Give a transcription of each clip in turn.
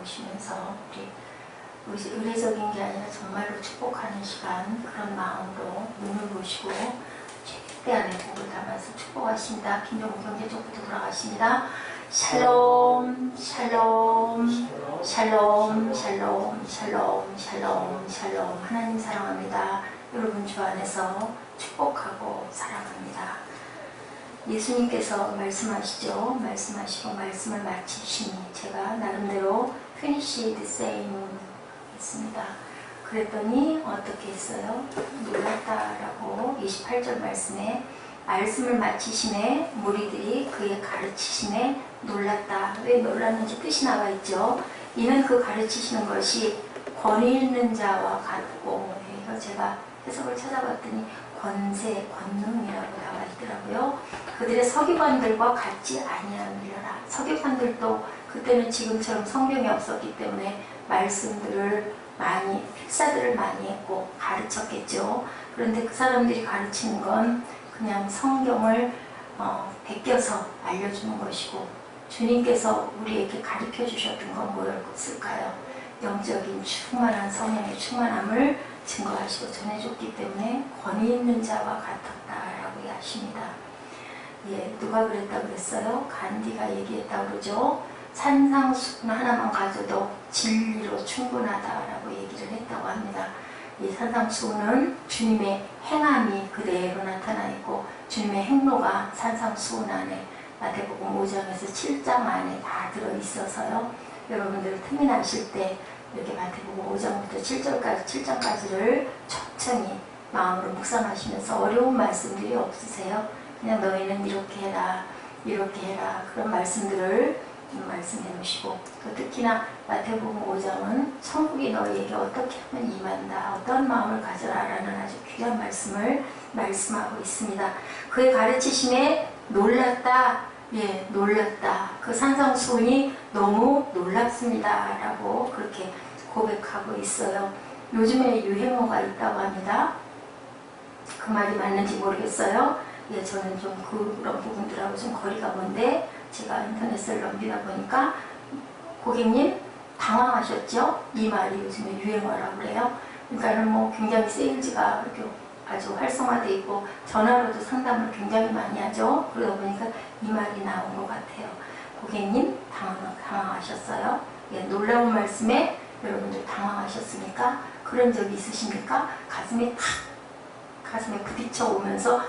보시면서 우리 의례적인 게 아니라 정말로 축복하는 시간, 그런 마음으로 눈을 보시고 최대 안에 복을 담아서 축복하십니다. 김정우 경제쪽부터 돌아가십니다. 샬롬, 샬롬, 샬롬, 샬롬, 샬롬, 샬롬, 샬롬. 하나님 사랑합니다. 여러분 주 안에서 축복하고 사랑합니다. 예수님께서 말씀하시죠. 말씀하시고 말씀을 마치시니 제가 나름대로 finish the same 했습니다. 그랬더니 어떻게 했어요? 놀랐다라고 28절 말씀에 말씀을 마치심에 무리들이 그의 가르치심에 놀랐다. 왜 놀랐는지 뜻이 나와 있죠. 이는 그 가르치시는 것이 권위 있는 자와 같고, 이거 제가 해석을 찾아봤더니 권세, 권능이라고 나와 있더라고요. 그들의 서기관들과 같지 아니하느니라. 서기관들도 그때는 지금처럼 성경이 없었기 때문에 말씀들을 많이, 필사들을 많이 했고 가르쳤겠죠. 그런데 그 사람들이 가르치는 건 그냥 성경을 베껴서 알려주는 것이고, 주님께서 우리에게 가르쳐 주셨던 건 뭐였을까요? 영적인 충만한 성령의 충만함을 증거하시고 전해줬기 때문에 권위 있는 자와 같았다라고 하십니다. 예, 누가 그랬다고 그랬어요? 간디가 얘기했다고 그러죠. 산상수훈 하나만 가져도 진리로 충분하다라고 얘기를 했다고 합니다. 이 산상수훈은 주님의 행함이 그대로 나타나 있고, 주님의 행로가 산상수훈 안에 마태복음 5장에서 7장 안에 다 들어있어서요. 여러분들 틈이 나실 때 이렇게 마태복음 5장부터 7장까지를 천천히 마음으로 묵상하시면서 어려운 말씀들이 없으세요? 그냥 너희는 이렇게 해라, 이렇게 해라, 그런 말씀들을 말씀해 놓으시고, 특히나 마태복음 5장은 천국이 너희에게 어떻게 하면 임한다, 어떤 마음을 가져라 라는 아주 귀한 말씀을 말씀하고 있습니다. 그의 가르치심에 놀랐다. 예, 놀랐다. 그 산상수훈이 너무 놀랍습니다 라고 그렇게 고백하고 있어요. 요즘에 유행어가 있다고 합니다. 그 말이 맞는지 모르겠어요. 예, 저는 좀 그런 부분들하고 좀 거리가 먼데 제가 인터넷을 넘기다 보니까 고객님 당황하셨죠? 이 말이 요즘에 유행어라고 그래요. 그러니까 뭐 굉장히 세일즈가 이렇게 아주 활성화되어 있고 전화로도 상담을 굉장히 많이 하죠. 그러다 보니까 이 말이 나온 것 같아요. 고객님 당황하셨어요? 예, 놀라운 말씀에 여러분들 당황하셨습니까? 그런 적이 있으십니까? 가슴에 부딪혀 오면서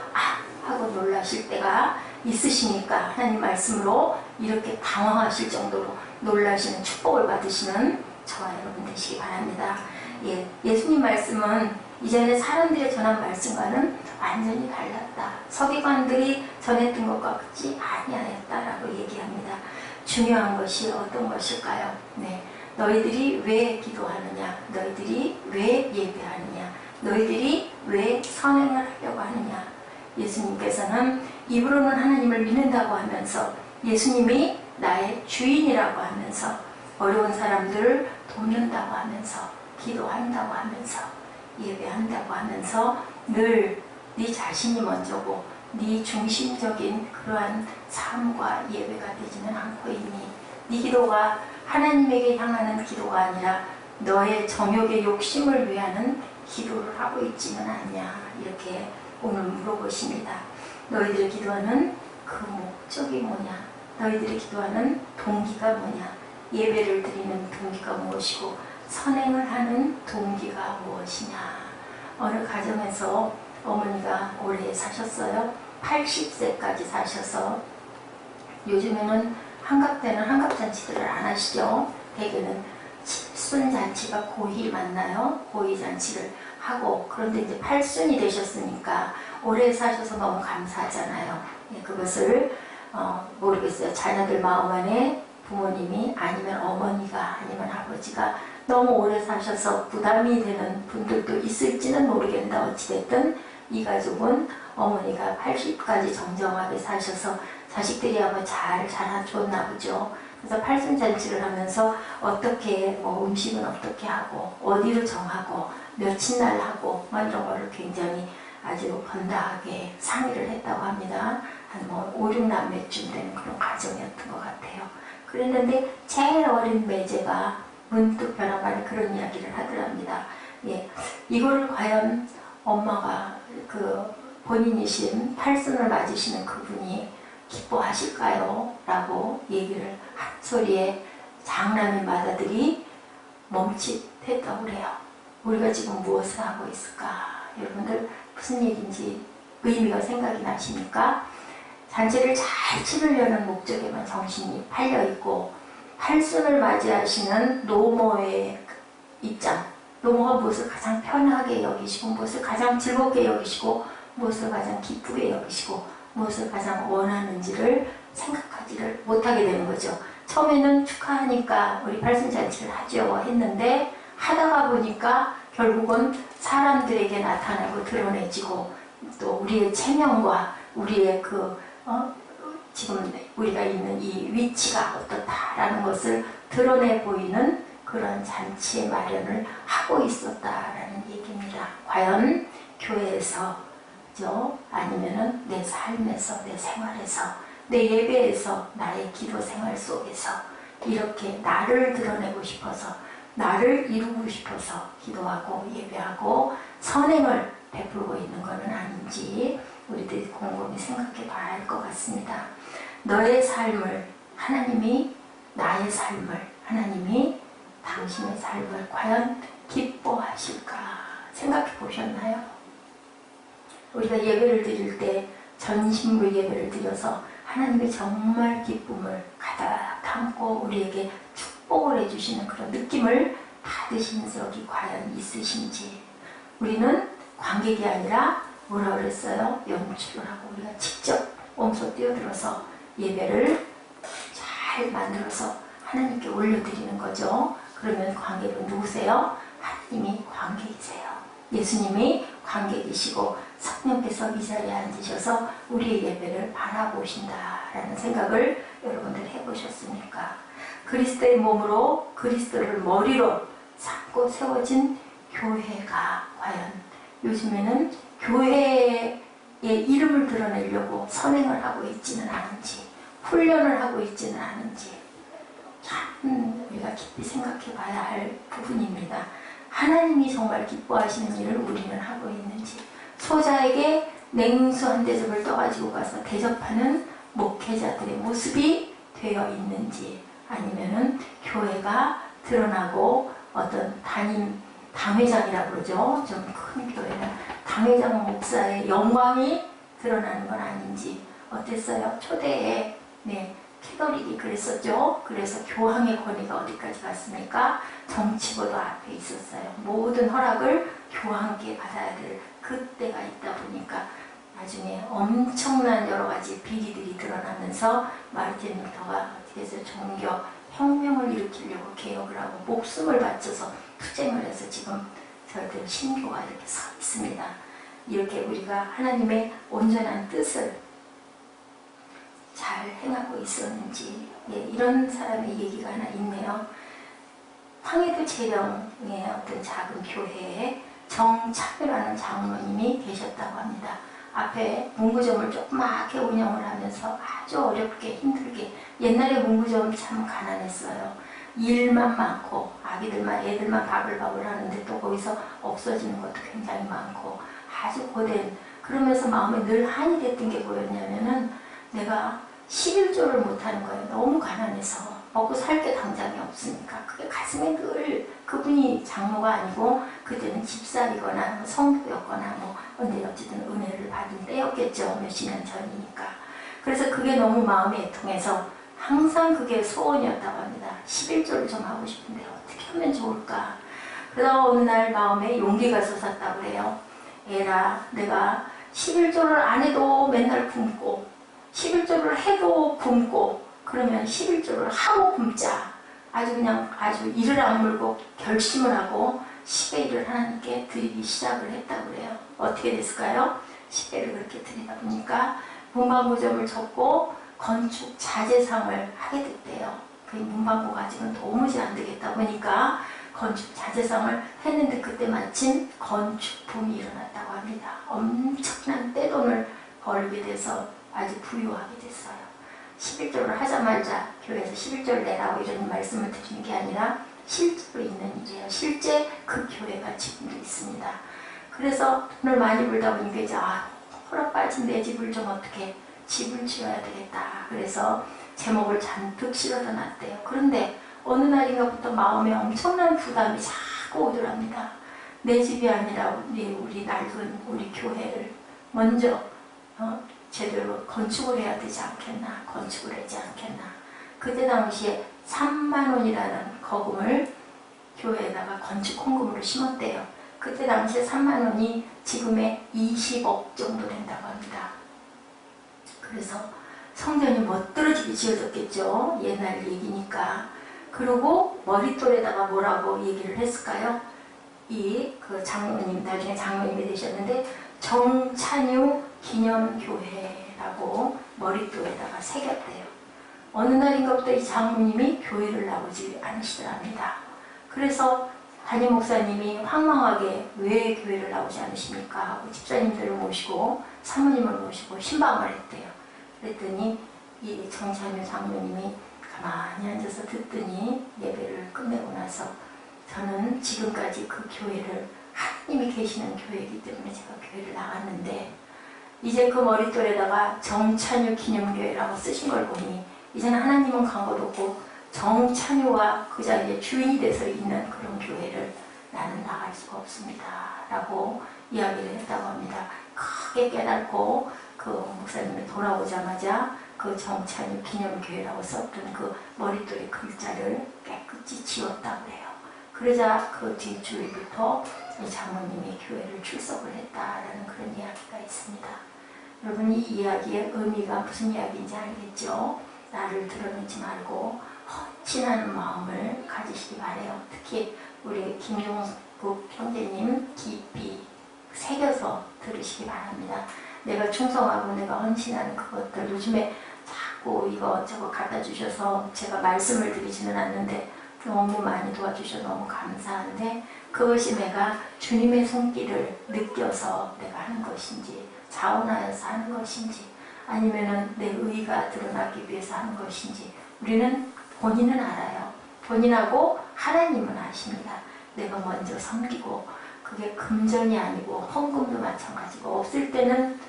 하고 놀라실 때가 있으시니까 하나님 말씀으로 이렇게 당황하실 정도로 놀라시는 축복을 받으시는 저와 여러분 되시기 바랍니다. 예, 예수님 말씀은 이전에 사람들이 전한 말씀과는 완전히 달랐다. 서기관들이 전했던 것과 같지 아니하였다라고 얘기합니다. 중요한 것이 어떤 것일까요? 네, 너희들이 왜 기도하느냐? 너희들이 왜 예배하느냐? 너희들이 왜 선행을 하려고 하느냐? 예수님께서는 입으로는 하나님을 믿는다고 하면서 예수님이 나의 주인이라고 하면서 어려운 사람들을 돕는다고 하면서 기도한다고 하면서 예배한다고 하면서 늘 네 자신이 먼저고 네 중심적인 그러한 삶과 예배가 되지는 않고 있니? 네 기도가 하나님에게 향하는 기도가 아니라 너의 정욕의 욕심을 위하는 기도를 하고 있지는 않냐? 이렇게 오늘 물어보십니다. 너희들이 기도하는 그 목적이 뭐냐? 너희들이 기도하는 동기가 뭐냐? 예배를 드리는 동기가 무엇이고 선행을 하는 동기가 무엇이냐? 어느 가정에서 어머니가 오래 사셨어요. 80세까지 사셔서 요즘에는 한갑 때는 한갑잔치들을 안 하시죠. 대개는 칠순잔치가 고이 맞나요? 고이잔치를 하고, 그런데 이제 8순이 되셨으니까 오래 사셔서 너무 감사하잖아요. 예, 그것을 모르겠어요. 자녀들 마음 안에 부모님이 아니면 어머니가 아니면 아버지가 너무 오래 사셔서 부담이 되는 분들도 있을지는 모르겠는데 어찌됐든 이 가족은 어머니가 80까지 정정하게 사셔서 자식들이 아마 잘 자라줬나 보죠. 그래서 8순잔치를 하면서 어떻게 음식은 어떻게 하고 어디를 정하고 며칠 날 하고 이런 거를 굉장히 아주 번다하게 상의를 했다고 합니다. 한 5, 6남매쯤 되는 그런 가정이었던 것 같아요. 그랬는데 제일 어린 매제가 문득 변화가는 그런 이야기를 하더랍니다. 예, 이거를 과연 엄마가 그 본인이신 팔순을 맞으시는 그분이 기뻐하실까요? 라고 얘기를 한 소리에 장남인 마다들이 멈칫했다고 그래요. 우리가 지금 무엇을 하고 있을까? 여러분들 무슨 얘기인지 의미가 생각이 나십니까? 잔치를 잘 치르려는 목적에만 정신이 팔려있고 팔순을 맞이하시는 노모의 입장, 노모가 무엇을 가장 편하게 여기시고 무엇을 가장 즐겁게 여기시고 무엇을 가장 기쁘게 여기시고 무엇을 가장 원하는지를 생각하지를 못하게 되는 거죠. 처음에는 축하하니까 우리 팔순잔치를 하죠 했는데 하다가 보니까 결국은 사람들에게 나타나고 드러내지고 또 우리의 체면과 우리의 지금 우리가 있는 이 위치가 어떻다라는 것을 드러내 보이는 그런 잔치의 마련을 하고 있었다라는 얘기입니다. 과연 교회에서 아니면은 내 삶에서, 내 생활에서, 내 예배에서, 나의 기도 생활 속에서 이렇게 나를 드러내고 싶어서, 나를 이루고 싶어서 기도하고 예배하고 선행을 베풀고 있는 것은 아닌지 우리들이 곰곰이 생각해 봐야 할 것 같습니다. 너의 삶을 하나님이, 나의 삶을 하나님이 당신의 삶을 과연 기뻐하실까 생각해 보셨나요? 우리가 예배를 드릴 때 전신부 예배를 드려서 하나님의 정말 기쁨을 가득 담고 우리에게 축복을 해주시는 그런 느낌을 받으신 적이 과연 있으신지. 우리는 관객이 아니라 뭐라 그랬어요? 연출을 하고 우리가 직접 몸소 뛰어들어서 예배를 잘 만들어서 하나님께 올려드리는 거죠. 그러면 관객은 누구세요? 하나님이 관객이세요. 예수님이 관객이시고 성령께서 이 자리에 앉으셔서 우리의 예배를 바라보신다라는 생각을 여러분들 해보셨습니까? 그리스도의 몸으로 그리스도를 머리로 삼고 세워진 교회가 과연 요즘에는 교회의 이름을 드러내려고 선행을 하고 있지는 않은지, 훈련을 하고 있지는 않은지 참 우리가 깊이 생각해 봐야 할 부분입니다. 하나님이 정말 기뻐하시는 일을 우리는 하고 있는지, 소자에게 냉수 한 대접을 떠가지고 가서 대접하는 목회자들의 모습이 되어 있는지, 아니면은 교회가 드러나고 어떤 당회장이라고 그러죠. 좀 큰 교회는 당회장 목사의 영광이 드러나는 건 아닌지. 어땠어요? 초대에 캐더릭이 그랬었죠. 그래서 교황의 권위가 어디까지 갔습니까? 정치보도 앞에 있었어요. 모든 허락을 교황께 받아야 될 그때가 있다 보니까 나중에 엄청난 여러 가지 비리들이 드러나면서 마르틴 루터가 어떻게 해서 종교 혁명을 일으키려고 개혁을 하고 목숨을 바쳐서 투쟁을 해서 지금 저희들 신교가 이렇게 서 있습니다. 이렇게 우리가 하나님의 온전한 뜻을 잘 행하고 있었는지, 이런 사람의 얘기가 하나 있네요. 황해도 재령의 어떤 작은 교회에 정차별하는 장로님이 계셨다고 합니다. 앞에 문구점을 조그맣게 운영을 하면서 아주 어렵게 힘들게, 옛날에 문구점 참 가난했어요. 일만 많고 애들만 바글바글 하는데 또 거기서 없어지는 것도 굉장히 많고 아주 고된, 그러면서 마음에 늘 한이 됐던 게 뭐였냐면은 내가 11조를 못하는 거예요. 너무 가난해서 먹고 살 게 당장이 없으니까. 그게 가슴에 늘, 그분이 장로가 아니고 그때는 집사이거나 성도였거나 근데 어쨌든 은혜를 받은 때였겠죠. 몇십 년 전이니까. 그래서 그게 너무 마음에 애통해서 항상 그게 소원이었다고 합니다. 11조를 좀 하고 싶은데 어떻게 하면 좋을까. 그러다 어느 날 마음에 용기가 솟았다고 해요. 에라, 내가 11조를 안 해도 맨날 굶고 11조를 해도 굶고, 그러면 11조를 하고 굶자. 아주 이를 악물고 결심을 하고 10의 일을 하나님께 드리기 시작을 했다고 그래요. 어떻게 됐을까요? 10회를 그렇게 드리다 보니까 문방구점을 접고 건축 자재상을 하게 됐대요. 그 문방구가 아직은 도무지 안 되겠다 보니까 건축 자재상을 했는데 그때 마침 건축 붐이 일어났다고 합니다. 엄청난 떼돈을 벌게 돼서 아주 부유하게 됐어요. 11조를 하자마자 교회에서 11조를 내라고 이런 말씀을 드리는 게 아니라 실제로 있는 일이에요. 실제 그 교회가 지금도 있습니다. 그래서 돈을 많이 벌다 보니까 이제 허락 빠진 내 집을 좀 어떻게 집을 지어야 되겠다. 그래서 제목을 잔뜩 실어다 놨대요. 그런데 어느 날인가부터 마음에 엄청난 부담이 자꾸 오더랍니다. 내 집이 아니라 우리 낡은 우리 교회를 먼저 제대로 건축을 해야 되지 않겠나, 건축을 하지 않겠나. 그때 당시에 3만 원이라는 거금을 교회에다가 건축 헌금으로 심었대요. 그때 당시에 3만 원이 지금의 20억 정도 된다고 합니다. 그래서 성전이 멋들어지게 지어졌겠죠. 옛날 얘기니까. 그리고 머릿돌에다가 뭐라고 얘기를 했을까요? 그 장로님, 나중에 장로님이 되셨는데 정찬유 기념교회라고 머릿돌에다가 새겼대요. 어느 날인가부터 이 장로님이 교회를 나오지 않으시더랍니다. 그래서 담임 목사님이 황망하게 왜 교회를 나오지 않으십니까? 하고 집사님들을 모시고 사모님을 모시고 신방을 했대요. 그랬더니 이 정찬유 장로님이 가만히 앉아서 듣더니 예배를 끝내고 나서 저는 지금까지 그 교회를 하나님이 계시는 교회이기 때문에 제가 교회를 나왔는데 이제 그 머릿돌에다가 정찬유 기념교회라고 쓰신 걸 보니 이제는 하나님은 간 것 없고 정찬유와 그 자리에 주인이 돼서 있는 그런 교회를 나는 나갈 수가 없습니다. 라고 이야기를 했다고 합니다. 크게 깨닫고 그 목사님이 돌아오자마자 그 정찬유 기념교회라고 썼던 그 머릿돌의 글자를 깨끗이 지웠다고 해요. 그러자 그 뒷주일부터 장모님이 교회를 출석을 했다라는 그런 이야기가 있습니다. 여러분 이 이야기의 의미가 무슨 이야기인지 알겠죠? 나를 드러내지 말고 헌신하는 마음을 가지시기 바래요. 특히 우리 김종국 형제님 깊이 새겨서 들으시기 바랍니다. 내가 충성하고 내가 헌신하는 그것들 요즘에 자꾸 이거 갖다 주셔서 제가 말씀을 드리지는 않는데 너무 많이 도와주셔서 너무 감사한데 그것이 내가 주님의 손길을 느껴서 내가 하는 것인지 자원하여서 하는 것인지 아니면은 내 의가 드러나기 위해서 하는 것인지 우리는 본인은 알아요. 본인하고 하나님은 아십니다. 내가 먼저 섬기고 그게 금전이 아니고 헌금도 마찬가지고 없을 때는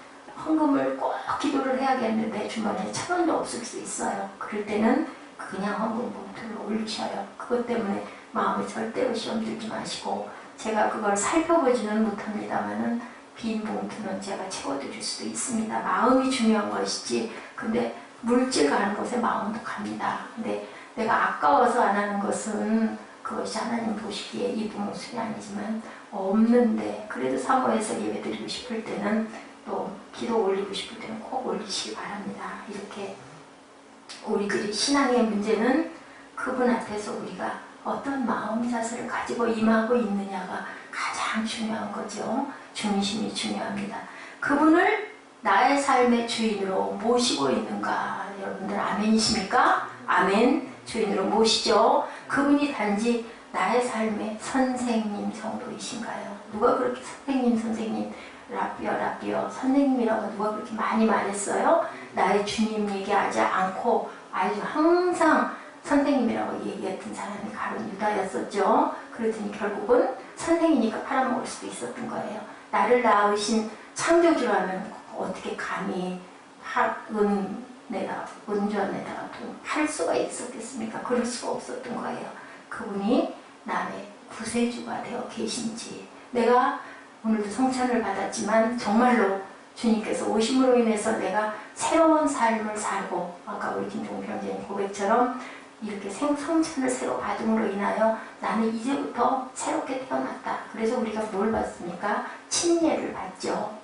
헌금을 꼭 기도를 해야겠는데 주머니에 1,000원도 없을 수 있어요. 그럴 때는 그냥 헌금 봉투를 올리셔요. 그것 때문에 마음에 절대로 시험 들지 마시고 제가 그걸 살펴보지는 못합니다만은 빈 봉투는 제가 채워드릴 수도 있습니다. 마음이 중요한 것이지 근데 물질 가는 곳에 마음도 갑니다. 근데 내가 아까워서 안 하는 것은 그것이 하나님 보시기에 이쁜 모습이 아니지만 없는데 그래도 사모해서 예배드리고 싶을 때는 또 기도 올리고 싶을 때는 꼭 올리시기 바랍니다. 이렇게 우리들이 신앙의 문제는 그분 앞에서 우리가 어떤 마음 자세를 가지고 임하고 있느냐가 가장 중요한 거죠. 중심이 중요합니다. 그분을 나의 삶의 주인으로 모시고 있는가? 여러분들 아멘이십니까? 아멘. 주인으로 모시죠. 그분이 단지 나의 삶의 선생님 정도이신가요? 누가 그렇게 선생님 라비어 선생님이라고 누가 그렇게 많이 말했어요? 나의 주님 얘기하지 않고 아주 항상 선생님이라고 얘기했던 사람이 가룟 유다였었죠. 그랬더니 결국은 선생이니까 팔아먹을 수도 있었던 거예요. 나를 낳으신 창조주라면 어떻게 감히 은전에다가 돈 팔 수가 있었겠습니까? 그럴 수가 없었던 거예요. 그분이 남의 구세주가 되어 계신지 내가 오늘도 성찬을 받았지만 정말로 주님께서 오심으로 인해서 내가 새로운 삶을 살고 아까 우리 김종필 형제님 고백처럼 이렇게 성찬을 새로 받음으로 인하여 나는 이제부터 새롭게 태어났다. 그래서 우리가 뭘 받습니까? 침례를 받죠.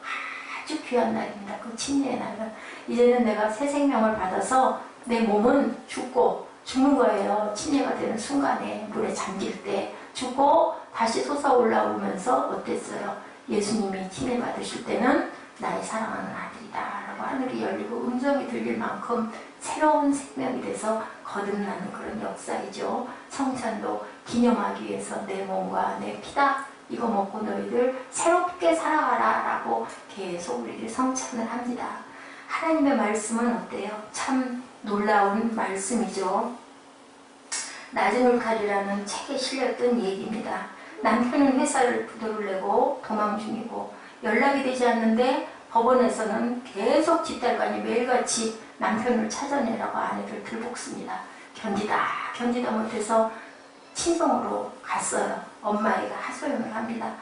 아주 귀한 날입니다. 그 침례의 날은 이제는 내가 새 생명을 받아서 내 몸은 죽는 거예요. 침례가 되는 순간에 물에 잠길 때 죽고 다시 솟아올라오면서 어땠어요? 예수님이 침례 받으실 때는 나의 사랑하는 아들이다 라고 하늘이 열리고 음성이 들릴 만큼 새로운 생명이 돼서 거듭나는 그런 역사이죠. 성찬도 기념하기 위해서 내 몸과 내 피다 이거 먹고 너희들 새롭게 살아가라 라고 계속 우리를 성찬을 합니다. 하나님의 말씀은 어때요? 참 놀라운 말씀이죠. 낮은 울타리라는 책에 실렸던 얘기입니다. 남편은 회사를 부도를 내고 도망 중이고 연락이 되지 않는데 법원에서는 계속 집달관이 매일같이 남편을 찾아내라고 아내를 들볶습니다. 견디다 못해서 친정으로 갔어요. 엄마애가 하소연을 합니다.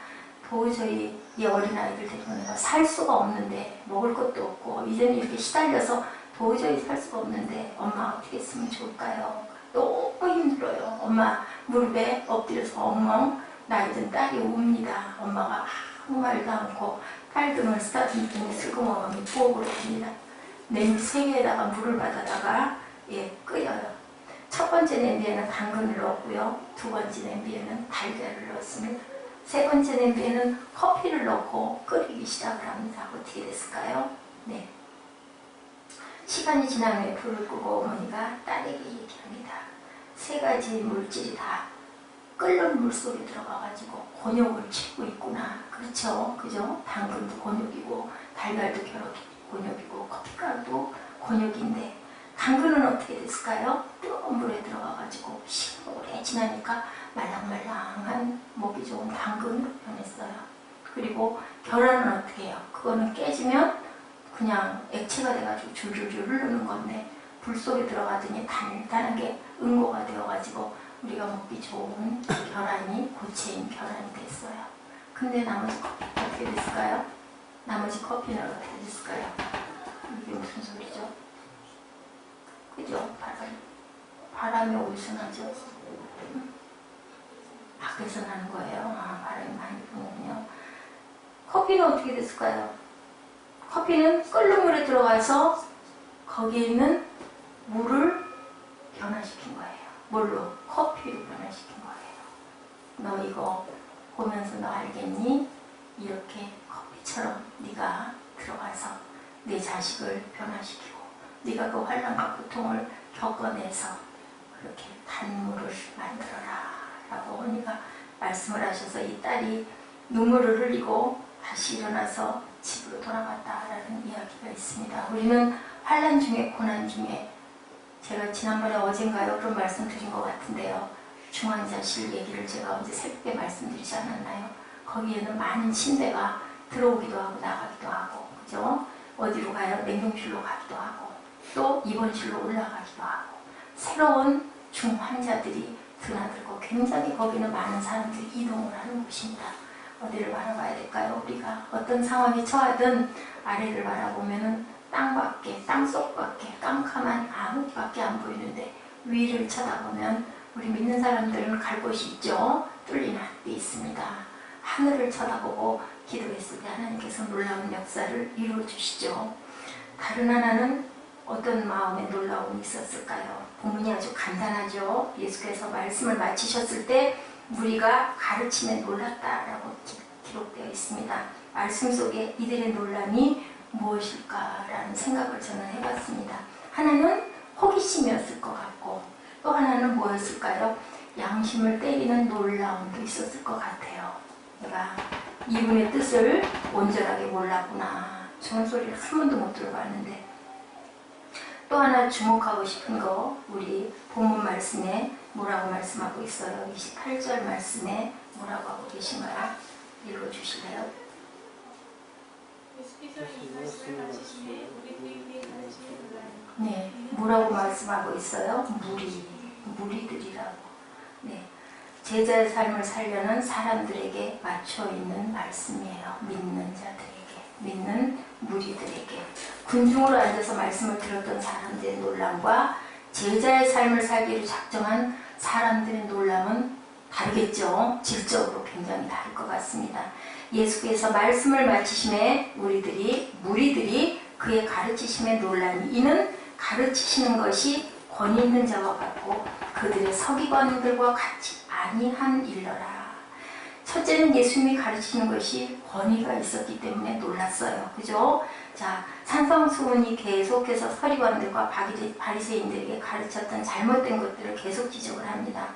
도저히 이 어린아이들 데리고 내가 살 수가 없는데, 먹을 것도 없고 이제는 이렇게 시달려서 도저히 살 수가 없는데 엄마 어떻게 했으면 좋을까요? 너무 힘들어요. 엄마 무릎에 엎드려서 엉엉 나이든 딸이 웁니다. 엄마가 아무 말도 않고 딸 등을 쓰다듬더니 슬그머니 부엌으로 갑니다. 냄비 3개에다가 물을 받아다가 끓여요. 첫 번째 냄비에는 당근을 넣었고요. 두 번째 냄비에는 달걀을 넣었습니다. 세 번째 냄비에는 커피를 넣고 끓이기 시작을 합니다. 어떻게 됐을까요? 네. 시간이 지난 후에 불을 끄고 어머니가 딸에게 얘기합니다. 3가지 물질이 다 끓는 물 속에 들어가가지고 곤욕을 치고 있구나. 그렇죠? 그죠? 당근도 곤욕이고 달걀도 곤욕이고 커피가루도 곤욕인데 당근은 어떻게 됐을까요? 뜨거운 물에 들어가가지고 시간 오래 지나니까 말랑말랑한 먹기 좋은 당근으로 변했어요. 그리고 계란은 어떻게 해요? 그거는 깨지면 그냥 액체가 돼가지고 줄줄줄 흐르는 건데 불 속에 들어가더니 단단하게 응고가 되어가지고 우리가 먹기 좋은 계란이 고체인 계란이 됐어요. 근데 나머지 커피는 어떻게 됐을까요? 나머지 커피는 어떻게 됐을까요? 이게 무슨 소리죠? 그죠? 바람이 어디서 나죠? 밖에서 나는 거예요. 바람이 많이 부는군요. 커피는 어떻게 됐을까요? 커피는 끓는 물에 들어가서 거기에 있는 물을 변화시킨 거예요. 뭘로? 커피로 변화시킨 거예요. 너 이거 보면서 너 알겠니? 이렇게 커피처럼 네가 들어가서 내 자식을 변화시키고 네가 그 환난과 고통을 겪어내서 그렇게 단물을 만들어라 라고 어머니가 말씀을 하셔서 이 딸이 눈물을 흘리고 다시 일어나서 집으로 돌아갔다라는 이야기가 있습니다. 우리는 환난 중에 고난 중에 제가 지난번에 어젠가요 그런 말씀 드린 것 같은데요. 중환자실 얘기를 제가 어제 새벽에 말씀드리지 않았나요? 거기에는 많은 침대가 들어오기도 하고 나가기도 하고 그죠? 어디로 가요? 냉동실로 가기도 하고 또 입원실로 올라가기도 하고 새로운 중환자들이 드나들고 굉장히 거기는 많은 사람들이 이동을 하는 곳입니다. 어디를 바라봐야 될까요? 우리가 어떤 상황에 처하든 아래를 바라보면은 땅밖에, 땅속밖에 깜깜한 암흑밖에 안 보이는데 위를 쳐다보면 우리 믿는 사람들은 갈 곳이 있죠. 뚫린 하늘이 있습니다. 하늘을 쳐다보고 기도했을 때 하나님께서 놀라운 역사를 이루어주시죠. 다른 하나는 어떤 마음의 놀라움이 있었을까요? 본문이 아주 간단하죠. 예수께서 말씀을 마치셨을 때 무리가 가르침에 놀랐다라고 기록되어 있습니다. 말씀 속에 이들의 논란이 무엇일까라는 생각을 저는 해봤습니다. 하나는 호기심이었을 것 같고 또 하나는 뭐였을까요? 양심을 때리는 놀라움도 있었을 것 같아요. 내가 이분의 뜻을 온전하게 몰랐구나. 저런 소리를 한 번도 못 들어봤는데 또 하나 주목하고 싶은 거 우리 본문 말씀에 뭐라고 말씀하고 있어요? 28절 말씀에 뭐라고 하고 계신가요? 읽어주실래요? 네, 뭐라고 말씀하고 있어요? 무리들이라고. 네, 제자의 삶을 살려는 사람들에게 맞춰 있는 말씀이에요. 믿는 자들에게, 믿는 무리들에게. 군중으로 앉아서 말씀을 들었던 사람들의 놀람과 제자의 삶을 살기로 작정한 사람들의 놀람은 다르겠죠. 질적으로 굉장히 다를 것 같습니다. 예수께서 말씀을 마치심에 무리들이 그의 가르치심에 놀라니 이는 가르치시는 것이 권위 있는 자와 같고 그들의 서기관들과 같이 아니한 일러라. 첫째는 예수님이 가르치는 것이 권위가 있었기 때문에 놀랐어요. 그죠? 자, 산성수훈이 계속해서 서기관들과 바리새인들에게 가르쳤던 잘못된 것들을 계속 지적을 합니다.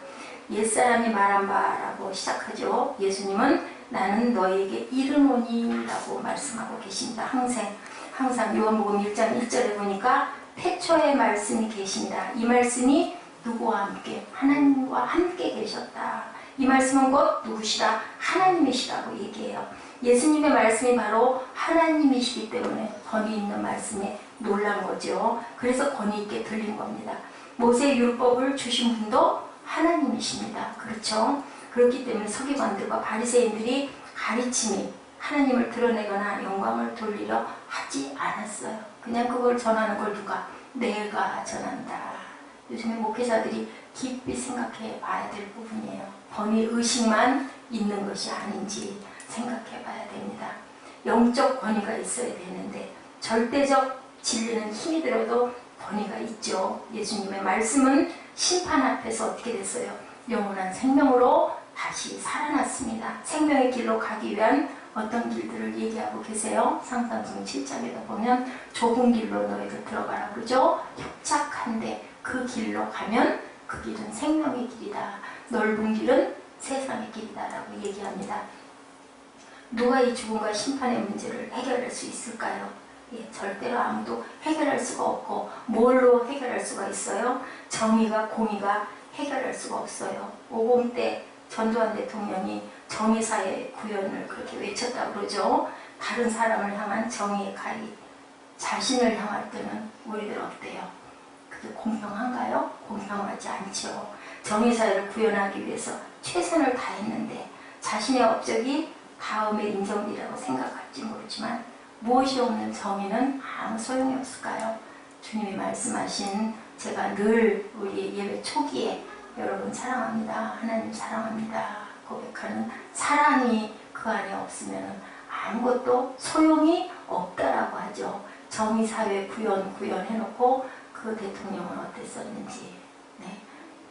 옛사람이 말한 바라고 시작하죠. 예수님은 나는 너에게 이르노니 라고 말씀하고 계십니다. 항상 요한복음 1장 1절에 보니까 태초에 말씀이 계시니라. 이 말씀이 누구와 함께? 하나님과 함께 계셨다. 이 말씀은 곧 누구시라? 하나님이시라고 얘기해요. 예수님의 말씀이 바로 하나님이시기 때문에 권위 있는 말씀에 놀란 거죠. 그래서 권위 있게 들린 겁니다. 모세의 율법을 주신 분도 하나님이십니다. 그렇죠? 그렇기 때문에 서기관들과 바리새인들이 가르침이 하나님을 드러내거나 영광을 돌리려 하지 않았어요. 그냥 그걸 전하는 걸 누가? 내가 전한다. 요즘에 목회자들이 깊이 생각해 봐야 될 부분이에요. 권위 의식만 있는 것이 아닌지 생각해 봐야 됩니다. 영적 권위가 있어야 되는데 절대적 진리는 힘이 들어도 권위가 있죠. 예수님의 말씀은 심판 앞에서 어떻게 됐어요? 영원한 생명으로 다시 살아났습니다. 생명의 길로 가기 위한 어떤 길들을 얘기하고 계세요? 상상성 7장에도 보면 좁은 길로 너희들 들어가라 그러죠. 협착한데 그 길로 가면 그 길은 생명의 길이다. 넓은 길은 세상의 길이다 라고 얘기합니다. 누가 이 죽음과 심판의 문제를 해결할 수 있을까요? 예, 절대로 아무도 해결할 수가 없고 뭘로 해결할 수가 있어요? 정의가 공의가 해결할 수가 없어요. 50 때 전두환 대통령이 정의사회 구현을 그렇게 외쳤다고 그러죠. 다른 사람을 향한 정의의 가히 자신을 향할 때는 우리들 어때요? 그게 공평한가요? 공평하지 않죠. 정의사회를 구현하기 위해서 최선을 다했는데 자신의 업적이 다음에 인정되리라고 생각할지 모르지만 무엇이 없는 정의는 아무 소용이 없을까요? 주님이 말씀하신 제가 늘 우리 예배 초기에 여러분 사랑합니다. 하나님 사랑합니다. 고백하는 사랑이 그 안에 없으면 아무것도 소용이 없다라고 하죠. 정의사회 구현해놓고 그 대통령은 어땠었는지, 네.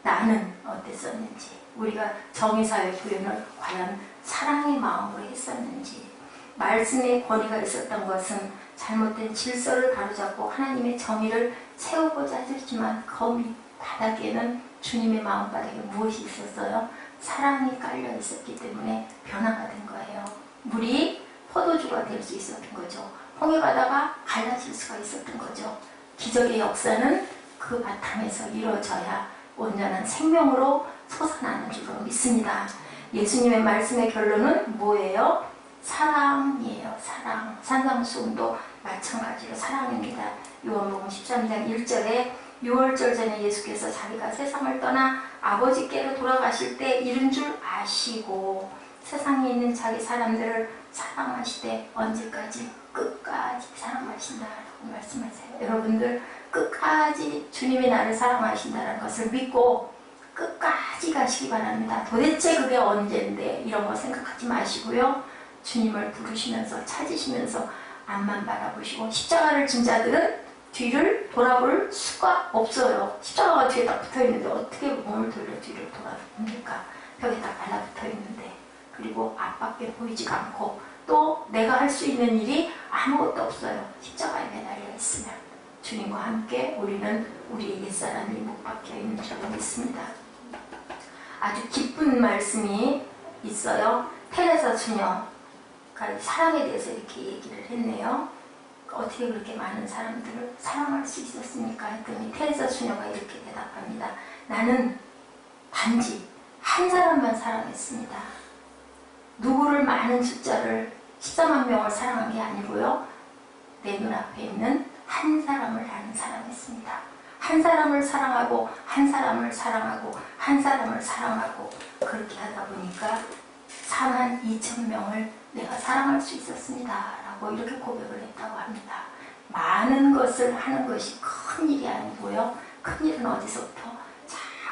나는 어땠었는지, 우리가 정의사회 구현을 과연 사랑의 마음으로 했었는지, 말씀의 권위가 있었던 것은 잘못된 질서를 바로잡고 하나님의 정의를 세우고자 했지만 그 바닥에는 주님의 마음바닥에 무엇이 있었어요? 사랑이 깔려 있었기 때문에 변화가 된 거예요. 물이 포도주가 될 수 있었던 거죠. 홍해바다가 갈라질 수가 있었던 거죠. 기적의 역사는 그 바탕에서 이루어져야 온전한 생명으로 솟아나는 줄로 믿습니다. 예수님의 말씀의 결론은 뭐예요? 사랑이에요. 사랑. 산상수훈도 마찬가지로 사랑입니다. 요한복음 13장 1절에 6월절 전에 예수께서 자기가 세상을 떠나 아버지께로 돌아가실 때 이른 줄 아시고 세상에 있는 자기 사람들을 사랑하시되 언제까지? 끝까지 사랑하신다라고 말씀하세요. 여러분들 끝까지 주님이 나를 사랑하신다는 것을 믿고 끝까지 가시기 바랍니다. 도대체 그게 언제인데 이런 거 생각하지 마시고요. 주님을 부르시면서 찾으시면서 앞만 바라보시고 십자가를 진 자들은 뒤를 돌아볼 수가 없어요. 십자가가 뒤에 딱 붙어있는데 어떻게 몸을 돌려 뒤를 돌아봅니까? 벽에 딱 달라붙어있는데 그리고 앞밖에 보이지가 않고 또 내가 할 수 있는 일이 아무것도 없어요. 십자가에 매달려 있으면 주님과 함께 우리는 우리의 옛사람이 못 박혀 있는 줄 믿습니다. 아주 기쁜 말씀이 있어요. 테레사 수녀가 사랑에 대해서 이렇게 얘기를 했네요. 어떻게 그렇게 많은 사람들을 사랑할 수 있었습니까? 했더니 테레사 수녀가 이렇게 대답합니다. 나는 단지 한 사람만 사랑했습니다. 누구를 많은 숫자를 14만 명을 사랑한 게 아니고요. 내 눈앞에 있는 한 사람을 나는 사랑했습니다. 한 사람을 사랑하고 한 사람을 사랑하고 한 사람을 사랑하고 그렇게 하다 보니까 42,000명을 내가 사랑할 수 있었습니다. 라고 이렇게 고백을 했다고 합니다. 많은 것을 하는 것이 큰 일이 아니고요. 큰 일은 어디서부터?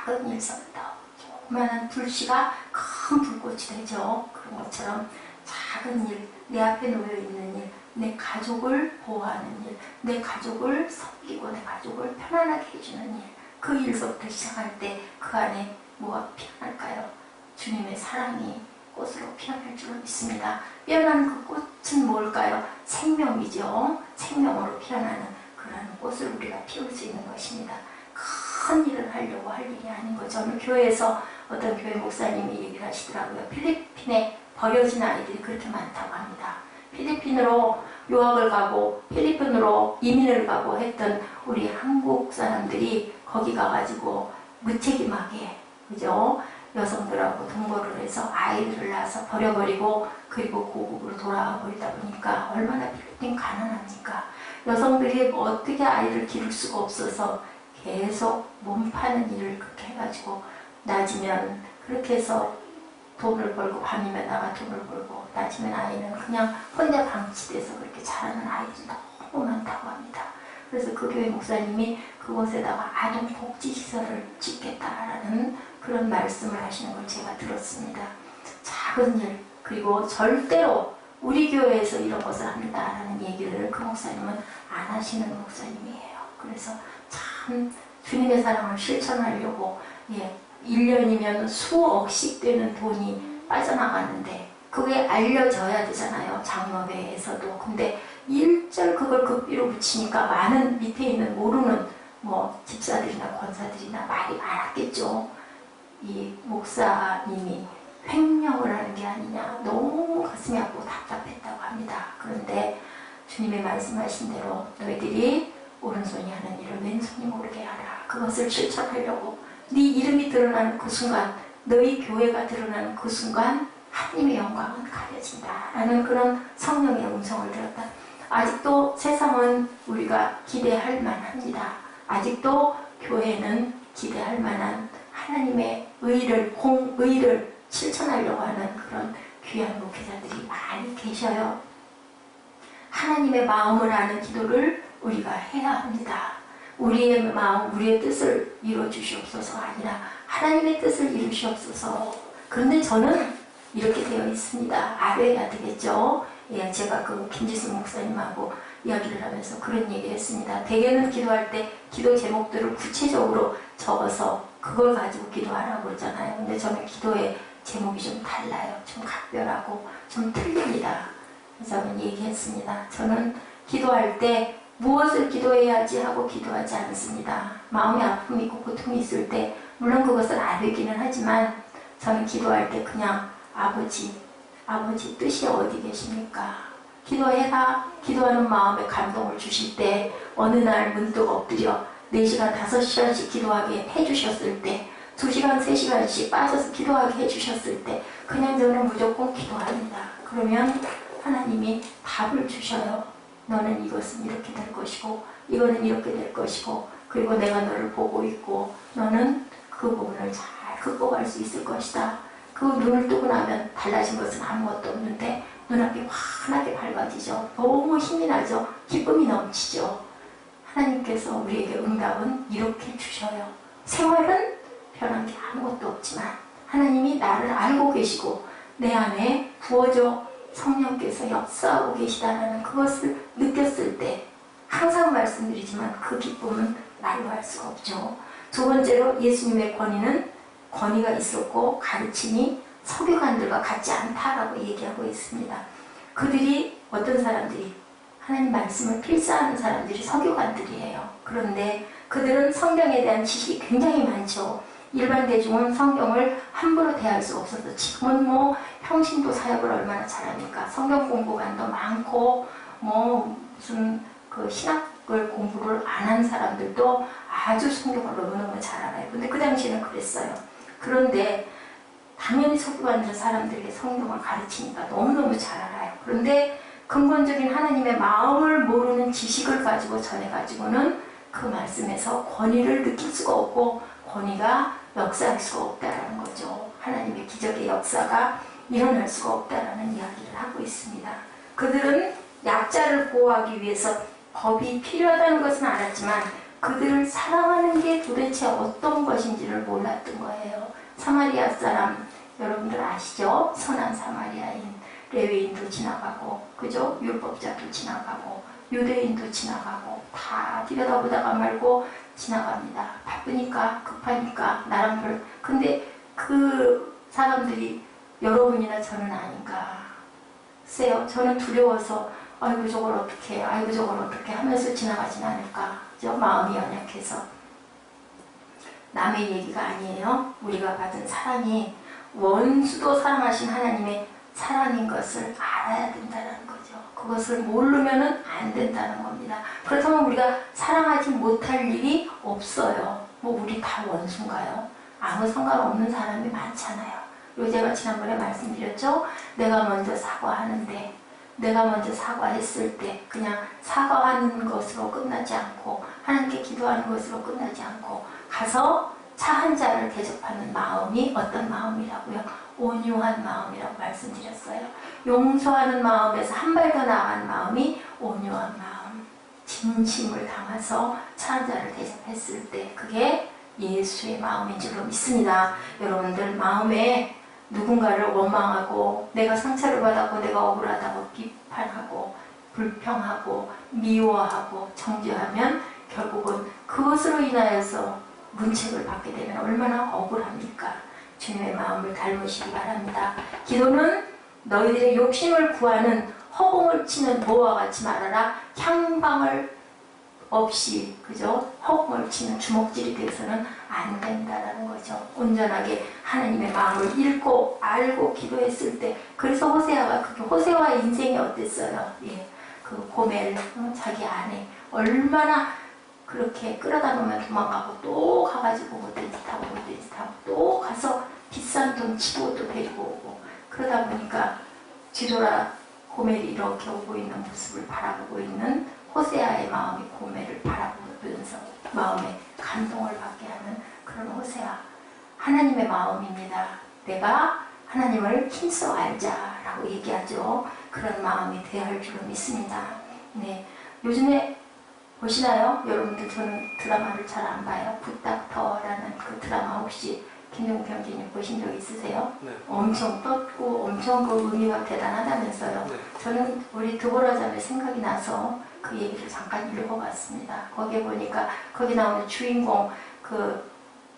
작은 일서부터. 조그만한 불씨가 큰 불꽃이 되죠. 그런 것처럼 작은 일, 내 앞에 놓여있는 일, 내 가족을 보호하는 일, 내 가족을 섬기고 내 가족을 편안하게 해주는 일, 그 일서부터 시작할 때 그 안에 뭐가 피어날까요? 주님의 사랑이 꽃으로 피어날 줄 믿습니다. 피어나는 그 꽃은 뭘까요? 생명이죠. 생명으로 피어나는 그런 꽃을 우리가 피울 수 있는 것입니다. 큰 일을 하려고 할 일이 아닌 거죠. 오늘 교회에서 어떤 교회 목사님이 얘기를 하시더라고요. 필리핀에 버려진 아이들이 그렇게 많다고 합니다. 필리핀으로 유학을 가고 필리핀으로 이민을 가고 했던 우리 한국 사람들이 거기 가가지고 무책임하게, 그죠? 여성들하고 동거를 해서 아이를 낳아서 버려버리고 그리고 고국으로 돌아와 버리다 보니까 얼마나 필리핀 가난합니까? 여성들이 어떻게 아이를 기를 수가 없어서 계속 몸 파는 일을 그렇게 해가지고 낮이면 그렇게 해서 돈을 벌고 밤이면 나가 돈을 벌고 낮이면 아이는 그냥 혼자 방치돼서 그렇게 자라는 아이들이 너무 많다고 합니다. 그래서 그 교회 목사님이 그곳에다가 아동복지시설을 짓겠다라는 그런 말씀을 하시는 걸 제가 들었습니다. 작은 일, 그리고 절대로 우리 교회에서 이런 것을 합니다라는 얘기를 그 목사님은 안 하시는 목사님이에요. 그래서 참 주님의 사랑을 실천하려고 1년이면 수억씩 되는 돈이 빠져나가는데 그게 알려져야 되잖아요. 장로회에서도. 근데 일절 그걸 급비로 붙이니까 많은 밑에 있는 모르는 뭐 집사들이나 권사들이나 말이 많았겠죠. 이 목사님이 횡령을 하는 게 아니냐, 너무 가슴이 아프고 답답했다고 합니다. 그런데 주님의 말씀하신 대로 너희들이 오른손이 하는 일을 왼손이 모르게 하라. 그것을 실천하려고 네 이름이 드러나는 그 순간, 너희 교회가 드러나는 그 순간 하나님의 영광은 가려진다 라는 그런 성령의 음성을 들었다. 아직도 세상은 우리가 기대할 만합니다. 아직도 교회는 기대할 만한 하나님의 의를, 공의를 실천하려고 하는 그런 귀한 목회자들이 많이 계셔요. 하나님의 마음을 아는 기도를 우리가 해야 합니다. 우리의 마음, 우리의 뜻을 이루어 주시옵소서가 아니라 하나님의 뜻을 이루시옵소서. 그런데 저는 이렇게 되어 있습니다. 알아야 되겠죠. 제가 그 김지순 목사님하고 이야기를 하면서 그런 얘기를 했습니다. 대개는 기도할 때 기도 제목들을 구체적으로 적어서 그걸 가지고 기도하라고 했잖아요. 근데 저는 기도의 제목이 좀 달라요. 좀 각별하고 좀 틀립니다. 그래서 저는 얘기했습니다. 저는 기도할 때 무엇을 기도해야지 하고 기도하지 않습니다. 마음의 아픔이 있고 고통이 있을 때 물론 그것을 알기는 하지만 저는 기도할 때 그냥 아버지 뜻이 어디 계십니까? 기도해라. 기도하는 마음에 감동을 주실 때 어느 날 문득 엎드려 4시간, 5시간씩 기도하게 해주셨을 때 2시간, 3시간씩 빠져서 기도하게 해주셨을 때 그냥 저는 무조건 기도합니다. 그러면 하나님이 답을 주셔요. 너는 이것은 이렇게 될 것이고 이거는 이렇게 될 것이고 그리고 내가 너를 보고 있고 너는 그 부분을 잘 극복할 수 있을 것이다. 그 눈을 뜨고 나면 달라진 것은 아무것도 없는데 눈앞이 환하게 밝아지죠. 너무 힘이 나죠. 기쁨이 넘치죠. 하나님께서 우리에게 응답은 이렇게 주셔요. 생활은 변한 게 아무것도 없지만 하나님이 나를 알고 계시고 내 안에 부어져 성령께서 역사하고 계시다는 그것을 느꼈을 때 항상 말씀드리지만 그 기쁨은 말로 할 수가 없죠. 두 번째로 예수님의 권위가 있었고 가르침이 서기관들과 같지 않다라고 얘기하고 있습니다. 그들이 어떤 사람들이 하나님 말씀을 필사하는 사람들이 서기관들이에요. 그런데 그들은 성경에 대한 지식이 굉장히 많죠. 일반 대중은 성경을 함부로 대할 수 없어서 지금은 뭐 평신도 사역을 얼마나 잘합니까? 성경 공부관도 많고 뭐 무슨 그 신학을 공부를 안 한 사람들도 아주 성경을 너무너무 잘 알아요. 근데 그 당시에는 그랬어요. 그런데 당연히 서기관들은 사람들에게 성경을 가르치니까 너무너무 잘 알아요. 그런데 근본적인 하나님의 마음을 모르는 지식을 가지고 전해가지고는 그 말씀에서 권위를 느낄 수가 없고 권위가 역사할 수가 없다라는 거죠. 하나님의 기적의 역사가 일어날 수가 없다라는 이야기를 하고 있습니다. 그들은 약자를 보호하기 위해서 법이 필요하다는 것은 알았지만 그들을 사랑하는 게 도대체 어떤 것인지를 몰랐던 거예요. 사마리아 사람 여러분들 아시죠? 선한 사마리아인 레위인도 지나가고 그죠? 율법자도 지나가고 유대인도 지나가고 다 들여다보다가 말고 지나갑니다. 바쁘니까 급하니까 나랑 근데 그 사람들이 여러분이나 저는 아닌가 글쎄요. 저는 두려워서 아이고 저걸 어떻게 아이고 저걸 어떻게 하면서 지나가진 않을까. 저 마음이 연약해서. 남의 얘기가 아니에요. 우리가 받은 사랑이 원수도 사랑하신 하나님의 사랑인 것을 알아야 된다는 거죠. 그것을 모르면은 안 된다는 겁니다. 그렇다면 우리가 사랑하지 못할 일이 없어요. 뭐 우리 다 원수인가요? 아무 상관없는 사람이 많잖아요. 요 제가 지난번에 말씀드렸죠. 내가 먼저 사과하는데, 내가 먼저 사과했을 때 그냥 사과하는 것으로 끝나지 않고, 하나님께 기도하는 것으로 끝나지 않고 가서 차 한 잔을 대접하는 마음이 어떤 마음이라고요? 온유한 마음이라고 말씀드렸어요. 용서하는 마음에서 한 발 더 나아간 마음이 온유한 마음, 진심을 담아서 차 한 잔을 대접했을 때 그게 예수의 마음인 줄로 믿습니다. 여러분들 마음에 누군가를 원망하고 내가 상처를 받았고 내가 억울하다고 비판하고 불평하고 미워하고 정죄하면 결국은 그것으로 인하여서 문책을 받게 되면 얼마나 억울합니까? 주님의 마음을 닮으시기 바랍니다. 기도는 너희들의 욕심을 구하는 허공을 치는 노와 같이 말하라. 향방을 없이 그죠? 허공을 치는 주먹질이 되어서는 안 된다라는 거죠. 온전하게 하나님의 마음을 읽고 알고 기도했을 때, 그래서 호세아가 그게 호세아 인생이 어땠어요? 예, 그 고멜 자기 아내 얼마나 그렇게 끌어다 놓으면 도망가고 또 가가지고 못된 짓 하고 못된 짓 하고 또 가서 비싼 돈 치고 또 데리고 오고, 그러다 보니까 뒤돌아 고멜이 이렇게 오고 있는 모습을 바라보고 있는 호세아의 마음이 고멜을 바라보면서 마음에 감동을 받게 하는 그런 호세아, 하나님의 마음입니다. 내가 하나님을 힘써 알자라고 얘기하죠. 그런 마음이 돼야 할 줄로 믿습니다. 네, 요즘에 보시나요? 여러분들, 저는 드라마를 잘 안 봐요. 굿닥터라는 그 드라마 혹시 김종국 형제님 보신 적 있으세요? 네. 엄청 떴고 엄청 그 의미가 대단하다면서요. 네. 저는 우리 드보라 자매 생각이 나서 그 얘기를 잠깐 읽어봤습니다. 거기에 보니까 거기 나오는 주인공 그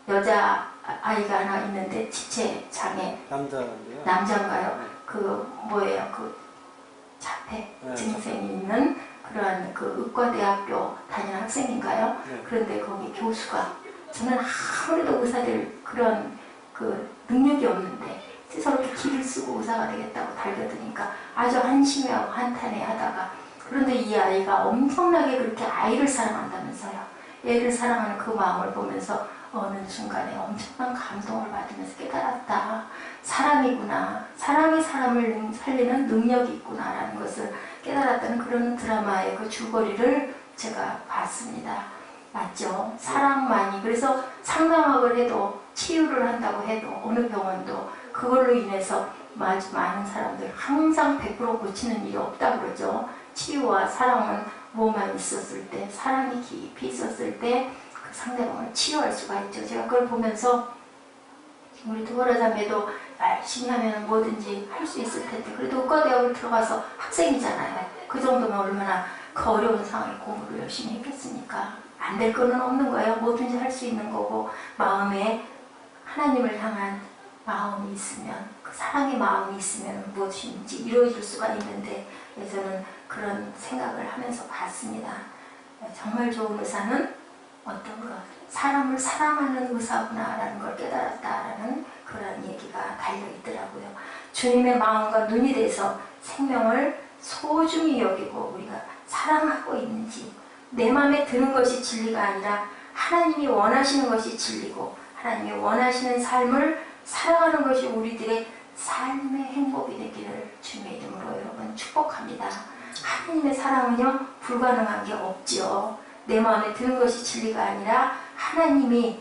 여자 아이가 하나 있는데 지체 장애 남자인데요. 남자인가요? 네. 그 뭐예요? 그 자폐 네. 증세이 있는 그러한 그 의과대학교 다니는 학생인가요? 네. 그런데 거기 교수가, 저는 아무래도 의사들 그런 그 능력이 없는데 저렇게 길을 쓰고 의사가 되겠다고 달겨드니까 아주 한심해하고 한탄해하다가, 그런데 이 아이가 엄청나게 그렇게 아이를 사랑한다면서요. 애를 사랑하는 그 마음을 보면서 어느 순간에 엄청난 감동을 받으면서 깨달았다. 사람이구나. 사람이 사람을 살리는 능력이 있구나라는 것을 깨달았다는 그런 드라마의 그 줄거리를 제가 봤습니다. 맞죠? 사랑만이. 그래서 상담학을 해도 치유를 한다고 해도 어느 병원도 그걸로 인해서 많은 사람들 항상 100% 고치는 일이 없다 그러죠. 치유와 사랑은 뭐만 있었을 때, 사랑이 깊이 있었을 때 그 상대방을 치유할 수가 있죠. 제가 그걸 보면서 우리 드보라 자매도 열심히 하면 뭐든지 할 수 있을 텐데, 그래도 의과대학을 들어가서 학생이잖아요. 그 정도면 얼마나 그 어려운 상황에 공부를 열심히 했겠습니까? 안 될 거는 없는 거예요. 뭐든지 할 수 있는 거고, 마음에 하나님을 향한 마음이 있으면, 그 사랑의 마음이 있으면 무엇인지 이루어질 수가 있는데, 저는 그런 생각을 하면서 봤습니다. 정말 좋은 의사는 어떤 것, 사람을 사랑하는 의사구나라는 걸 깨달았다라는 그런 얘기가 달려있더라고요. 주님의 마음과 눈이 돼서 생명을 소중히 여기고 우리가 사랑하고 있는지, 내 마음에 드는 것이 진리가 아니라 하나님이 원하시는 것이 진리고 하나님이 원하시는 삶을 살아가는 것이 우리들의 삶의 행복이 되기를 주님의 이름으로 여러분 축복합니다. 하나님의 사랑은요 불가능한 게 없죠. 내 마음에 드는 것이 진리가 아니라 하나님이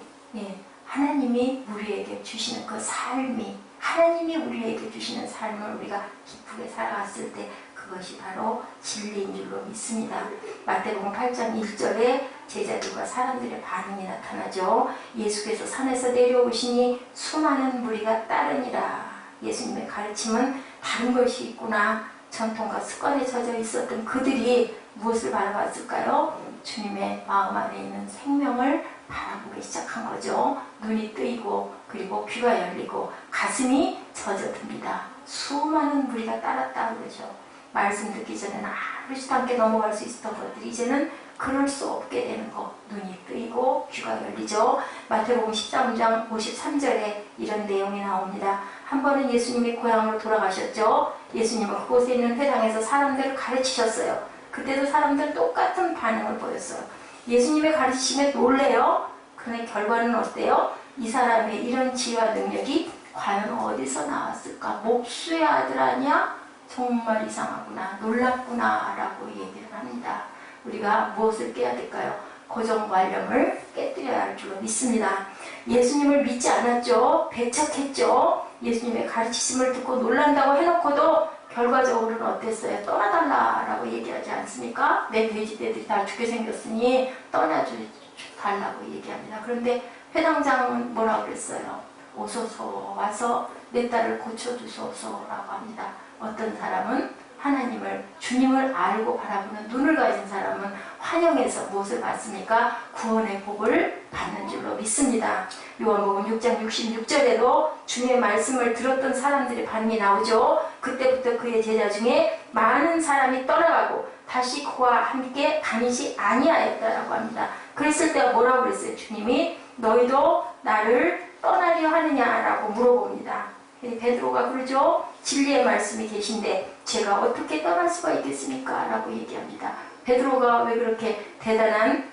우리에게 주시는 그 삶이, 하나님이 우리에게 주시는 삶을 우리가 기쁘게 살아갔을 때 그것이 바로 진리인 줄로 믿습니다. 마태복음 8장 1절에 제자들과 사람들의 반응이 나타나죠. 예수께서 산에서 내려오시니 수많은 무리가 따르니라. 예수님의 가르침은 다른 것이 있구나. 전통과 습관에 젖어 있었던 그들이 무엇을 바라봤을까요? 주님의 마음 안에 있는 생명을 바라보기 시작한 거죠. 눈이 뜨이고 그리고 귀가 열리고 가슴이 젖어듭니다. 수많은 무리가 따랐다 그러죠. 말씀 듣기 전에는 아무렇지도 않게 넘어갈 수 있었던 것들이 이제는 그럴 수 없게 되는 것. 눈이 뜨이고 귀가 열리죠. 마태복음 13장 53절에 이런 내용이 나옵니다. 한 번은 예수님이 고향으로 돌아가셨죠. 예수님은 그곳에 있는 회당에서 사람들을 가르치셨어요. 그때도 사람들 똑같은 반응을 보였어요. 예수님의 가르치심에 놀래요. 그러나 결과는 어때요? 이 사람의 이런 지혜와 능력이 과연 어디서 나왔을까? 목수의 아들 아니야? 정말 이상하구나, 놀랍구나 라고 얘기를 합니다. 우리가 무엇을 깨야 될까요? 고정관념을 깨뜨려야 할 줄로 믿습니다. 예수님을 믿지 않았죠. 배척했죠. 예수님의 가르치심을 듣고 놀란다고 해놓고도 결과적으로는 어땠어요? 떠나달라라고 얘기하지 않습니까? 내 돼지떼들이 다 죽게 생겼으니 떠나달라고 얘기합니다. 그런데 회당장은 뭐라고 그랬어요? 오소서 와서 내 딸을 고쳐주소서라고 합니다. 어떤 사람은 하나님을, 주님을 알고 바라보는 눈을 가진 사람은 환영해서 무엇을 받습니까? 구원의 복을 받는 줄로 믿습니다. 요한복음 6장 66절에도 주님의 말씀을 들었던 사람들의 반응이 나오죠. 그때부터 그의 제자 중에 많은 사람이 떠나가고 다시 그와 함께 다니지 아니하였다라고 합니다. 그랬을 때가 뭐라고 그랬어요? 주님이 너희도 나를 떠나려 하느냐라고 물어봅니다. 베드로가 그러죠. 진리의 말씀이 계신데 제가 어떻게 떠날 수가 있겠습니까? 라고 얘기합니다. 베드로가 왜 그렇게 대단한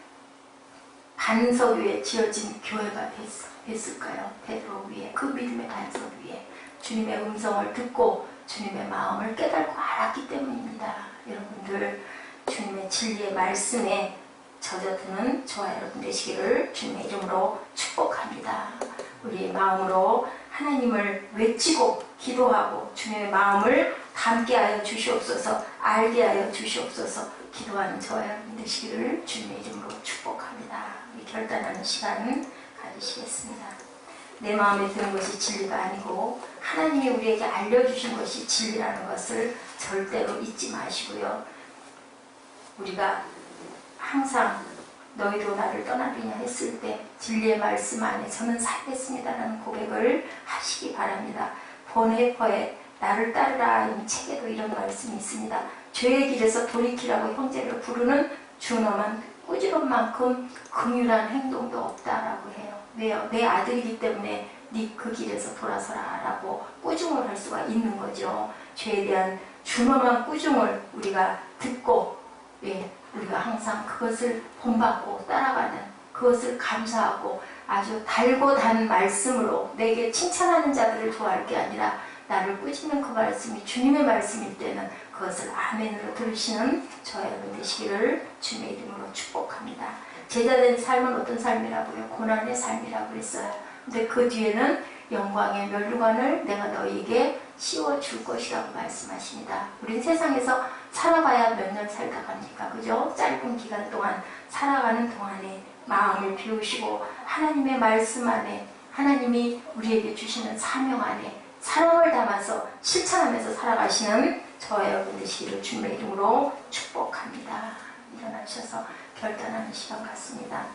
반석 위에 지어진 교회가 됐을까요? 베드로 위에, 그 믿음의 반석 위에 주님의 음성을 듣고 주님의 마음을 깨닫고 알았기 때문입니다. 여러분들 주님의 진리의 말씀에 젖어드는 저와 여러분 되시기를 주님의 이름으로 축복합니다. 우리 마음으로 하나님을 외치고 기도하고 주님의 마음을 담게 하여 주시옵소서, 알게 하여 주시옵소서 기도하는 저와 여러분 되시기를 주님의 이름으로 축복합니다. 우리 결단하는 시간 가지시겠습니다. 내 마음에 드는 것이 진리가 아니고 하나님이 우리에게 알려주신 것이 진리라는 것을 절대로 잊지 마시고요. 우리가 항상 너희도 나를 떠나리냐 했을 때 진리의 말씀 안에 저는 살겠습니다라는 고백을 하시기 바랍니다. 본헤퍼의 나를 따르라 이 책에도 이런 말씀이 있습니다. 죄의 길에서 돌이키라고 형제를 부르는 준엄한 꾸지런 만큼 긍휼한 행동도 없다라고 해요. 왜요? 내 아들이기 때문에 네 그 길에서 돌아서라 라고 꾸중을 할 수가 있는 거죠. 죄에 대한 준엄한 꾸중을 우리가 듣고 우리가 항상 그것을 본받고 따라가는, 그것을 감사하고 아주 달고 단 말씀으로 내게 칭찬하는 자들을 좋아할 게 아니라 나를 꾸짖는 그 말씀이 주님의 말씀일 때는 그것을 아멘으로 들으시는 저와 여러분 되시기를 주님의 이름으로 축복합니다. 제자된 삶은 어떤 삶이라고요? 고난의 삶이라고 그랬어요. 근데 그 뒤에는 영광의 면류관을 내가 너희에게 씌워줄 것이라고 말씀하십니다. 우린 세상에서 살아봐야 몇 년 살다 갑니까? 그죠? 짧은 기간 동안 살아가는 동안에 마음을 비우시고 하나님의 말씀 안에, 하나님이 우리에게 주시는 사명 안에 사랑을 담아서 실천하면서 살아가시는 저와 여러분 되시기를 주님의 이름으로 축복합니다. 일어나셔서 결단하는 시간 같습니다.